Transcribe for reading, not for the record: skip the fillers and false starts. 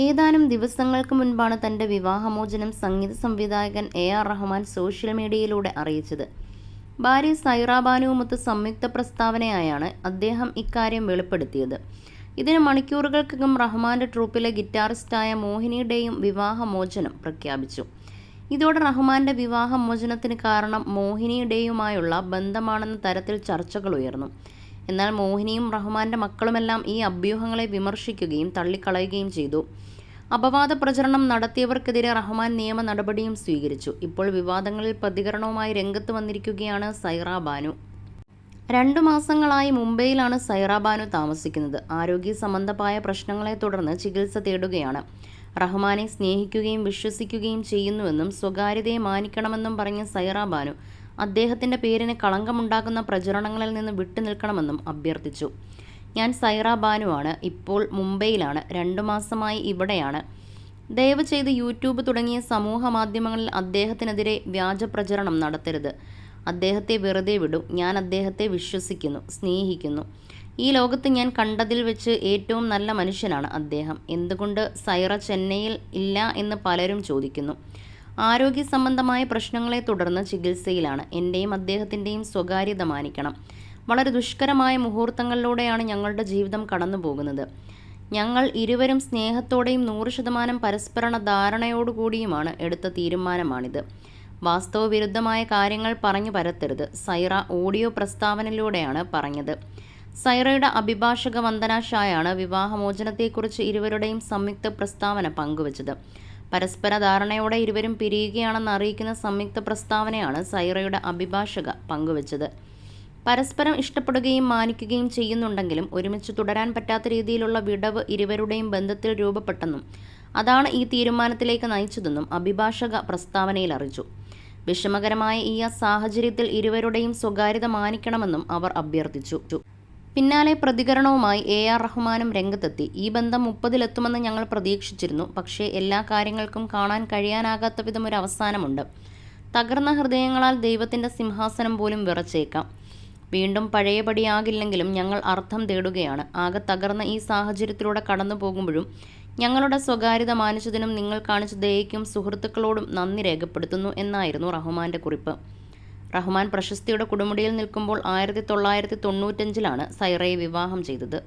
ഏതാനും ദിവസങ്ങൾക്ക് മുൻപാണ് തന്റെ വിവാഹമോചനം സംഗീത സംവിധായകൻ AR റഹ്മാൻ സോഷ്യൽ മീഡിയയിലൂടെ അറിയിച്ചത്. ഭാര്യ സൈറ ബാനുവുമൊത്ത് സംയുക്ത പ്രസ്താവനയായാണ് അദ്ദേഹം ഇക്കാര്യം വെളിപ്പെടുത്തിയത്. ഇതിന് മണിക്കൂറുകൾക്കകം റഹ്മാന്റെ ട്രൂപ്പിലെ ഗിറ്റാറിസ്റ്റായ മോഹിനിയുടെയും വിവാഹമോചനം പ്രഖ്യാപിച്ചു. ഇതോടെ റഹ്മാന്റെ വിവാഹമോചനത്തിന് കാരണം മോഹിനിയുടെയുമായുള്ള ബന്ധമാണെന്ന തരത്തിൽ ചർച്ചകളുയർന്നു. എന്നാൽ മോഹിനിയും റഹ്മാന്റെ മക്കളുമെല്ലാം ഈ അഭ്യൂഹങ്ങളെ വിമർശിക്കുകയും തള്ളിക്കളയുകയും ചെയ്തു. അപവാദ പ്രചരണം നടത്തിയവർക്കെതിരെ റഹ്മാൻ നിയമ നടപടിയും സ്വീകരിച്ചു. ഇപ്പോൾ വിവാദങ്ങളിൽ പ്രതികരണവുമായി രംഗത്ത് വന്നിരിക്കുകയാണ് സൈറ ബാനു. 2 മാസങ്ങളായി മുംബൈയിലാണ് സൈറ ബാനു താമസിക്കുന്നത്. ആരോഗ്യ സംബന്ധമായ പ്രശ്നങ്ങളെ തുടർന്ന് ചികിത്സ തേടുകയാണ്. റഹ്മാനെ സ്നേഹിക്കുകയും വിശ്വസിക്കുകയും ചെയ്യുന്നുവെന്നും സ്വകാര്യതയെ മാനിക്കണമെന്നും പറഞ്ഞ സൈറ ബാനു അദ്ദേഹത്തിന്റെ പേരിന് കളങ്കമുണ്ടാക്കുന്ന പ്രചരണങ്ങളിൽ നിന്ന് വിട്ടുനിൽക്കണമെന്നും അഭ്യർത്ഥിച്ചു. ഞാൻ സൈറ ബാനുവാണ്. ഇപ്പോൾ മുംബൈയിലാണ്. 2 മാസമായി ഇവിടെയാണ്. ദയവ് ചെയ്ത് യൂട്യൂബ് തുടങ്ങിയ സമൂഹ മാധ്യമങ്ങളിൽ അദ്ദേഹത്തിനെതിരെ വ്യാജ പ്രചരണം നടത്തരുത്. അദ്ദേഹത്തെ വെറുതെ വിടൂ. ഞാൻ അദ്ദേഹത്തെ വിശ്വസിക്കുന്നു, സ്നേഹിക്കുന്നു. ഈ ലോകത്ത് ഞാൻ കണ്ടതിൽ വെച്ച് ഏറ്റവും നല്ല മനുഷ്യനാണ് അദ്ദേഹം. എന്തുകൊണ്ട് സൈറ ചെന്നൈയിൽ ഇല്ല എന്ന് പലരും ചോദിക്കുന്നു. ആരോഗ്യ സംബന്ധമായ പ്രശ്നങ്ങളെ തുടർന്ന് ചികിത്സയിലാണ്. എൻ്റെയും അദ്ദേഹത്തിൻ്റെയും സ്വകാര്യത മാനിക്കണം. വളരെ ദുഷ്കരമായ മുഹൂർത്തങ്ങളിലൂടെയാണ് ഞങ്ങളുടെ ജീവിതം കടന്നു പോകുന്നത്. ഞങ്ങൾ ഇരുവരും സ്നേഹത്തോടെയും 100% പരസ്പര ധാരണയോടുകൂടിയുമാണ് എടുത്ത തീരുമാനമാണിത്. വാസ്തവവിരുദ്ധമായ കാര്യങ്ങൾ പറഞ്ഞു പരത്തരുത്. സൈറ ഓഡിയോ പ്രസ്താവനയിലൂടെയാണ് പറഞ്ഞത്. സൈറയുടെ അഭിഭാഷക വന്ദന ഷായാണ് വിവാഹമോചനത്തെക്കുറിച്ച് ഇരുവരുടെയും സംയുക്ത പ്രസ്താവന പങ്കുവച്ചത്. പരസ്പര ധാരണയോടെ ഇരുവരും പിരിയുകയാണെന്ന് അറിയിക്കുന്ന സംയുക്ത പ്രസ്താവനയാണ് സൈറയുടെ അഭിഭാഷക പങ്കുവച്ചത്. പരസ്പരം ഇഷ്ടപ്പെടുകയും മാനിക്കുകയും ചെയ്യുന്നുണ്ടെങ്കിലും ഒരുമിച്ച് തുടരാൻ പറ്റാത്ത രീതിയിലുള്ള വിടവ് ഇരുവരുടെയും ബന്ധത്തിൽ രൂപപ്പെട്ടെന്നും അതാണ് ഈ തീരുമാനത്തിലേക്ക് നയിച്ചതെന്നും അഭിഭാഷക പ്രസ്താവനയിൽ അറിയിച്ചു. വിഷമകരമായ ഈ സാഹചര്യത്തിൽ ഇരുവരുടെയും സ്വകാര്യത മാനിക്കണമെന്നും അവർ അഭ്യർത്ഥിച്ചു. പിന്നാലെ പ്രതികരണവുമായി AR റഹ്മാനും രംഗത്തെത്തി. ഈ ബന്ധം 30-ലെത്തുമെന്ന് ഞങ്ങൾ പ്രതീക്ഷിച്ചിരുന്നു. പക്ഷേ എല്ലാ കാര്യങ്ങൾക്കും കാണാൻ കഴിയാനാകാത്ത വിധം ഒരു അവസാനമുണ്ട്. തകർന്ന ഹൃദയങ്ങളാൽ ദൈവത്തിന്റെ സിംഹാസനം പോലും വിറച്ചേക്കാം. വീണ്ടും പഴയപടിയാകില്ലെങ്കിലും ഞങ്ങൾ അർത്ഥം തേടുകയാണ്. ആകെ തകർന്ന ഈ സാഹചര്യത്തിലൂടെ കടന്നു പോകുമ്പോഴും ഞങ്ങളുടെ സ്വകാര്യത മാനിച്ചതിനും നിങ്ങൾ കാണിച്ച ദയയ്ക്കും സുഹൃത്തുക്കളോടും നന്ദി രേഖപ്പെടുത്തുന്നു എന്നായിരുന്നു റഹ്മാന്റെ കുറിപ്പ്. റഹ്മാൻ പ്രശസ്തിയുടെ കൊടുമുടിയിൽ നിൽക്കുമ്പോൾ 1995-ലാണ് സൈറയെ വിവാഹം ചെയ്തത്.